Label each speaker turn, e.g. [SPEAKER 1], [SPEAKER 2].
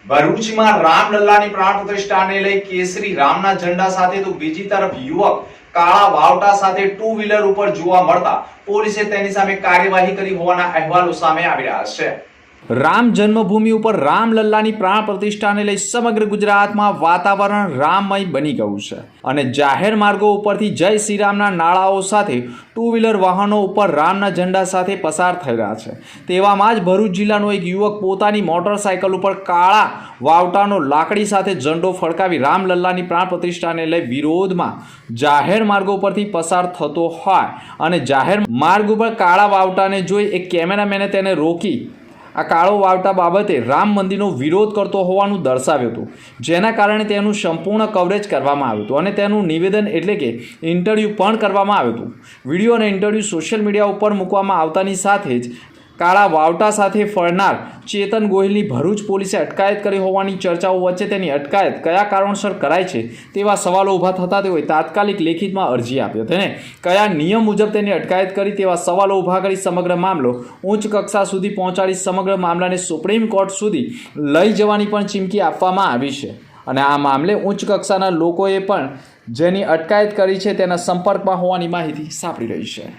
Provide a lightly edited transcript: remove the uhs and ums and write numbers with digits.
[SPEAKER 1] ભરૂચમાં રામલલ્લાની પ્રાણ પ્રતિષ્ઠાને લઈ કેસરી રામના ઝંડા સાથે તો બીજી તરફ યુવક કાળા વાવટા સાથે ટુ વ્હીલર ઉપર જોવા મળતા પોલીસે તેની સામે કાર્યવાહી કરી હોવાના અહેવાલો સામે આવી રહ્યા છે। રામ જન્મભૂમિ ઉપર રામલલ્લાની પ્રાણ પ્રતિષ્ઠાને લઈ સમગ્ર ગુજરાતમાં વાતાવરણ રામમય બની ગયું છે અને જાહેર માર્ગો ઉપરથી જય શ્રી રામના નારાઓ સાથે ટુ વ્હીલર વાહનો ઉપર રામના ઝંડા સાથે પસાર થઈ રહ્યા છે। તેવામાં જ ભરૂચ જિલ્લાનો એક યુવક પોતાની મોટરસાયકલ ઉપર કાળા વાવટાનો લાકડી સાથે ઝંડો ફડકાવી રામલલ્લાની પ્રાણ પ્રતિષ્ઠાને લઈ વિરોધમાં જાહેર માર્ગો પરથી પસાર થતો હોય અને જાહેર માર્ગ ઉપર કાળા વાવટાને જોઈ એક કેમેરામેને તેને રોકી આ કાળો વાવટા બાબતે રામ મંદિરનો વિરોધ કરતો હોવાનું દર્શાવ્યું હતું, જેના કારણે તેનું સંપૂર્ણ કવરેજ કરવામાં આવ્યું હતું અને તેનું નિવેદન એટલે કે ઇન્ટરવ્યૂ પણ કરવામાં આવ્યું હતું। વિડીયો અને ઇન્ટરવ્યૂ સોશિયલ મીડિયા ઉપર મૂકવામાં આવતાની સાથે જ કાળા વાવટા સાથે ફરનાર ચેતન ગોહિલની ભરૂચ પોલીસે અટકાયત કરી હોવાની ચર્ચાઓ વચ્ચે તેની અટકાયત કયા કારણસર કરાય છે તેવા સવાલો ઊભા થતા તેઓએ તાત્કાલિક લેખિતમાં અરજી આપી હતી અને કયા નિયમ મુજબ તેની અટકાયત કરી તેવા સવાલો ઊભા કરી સમગ્ર મામલો ઉચ્ચ કક્ષા સુધી પહોંચાડી સમગ્ર મામલાને સુપ્રીમ કોર્ટ સુધી લઈ જવાની પણ ચીમકી આપવામાં આવી છે અને આ મામલે ઉચ્ચ કક્ષાના લોકોએ પણ જેની અટકાયત કરી છે તેના સંપર્કમાં હોવાની માહિતી સાંપડી રહી છે।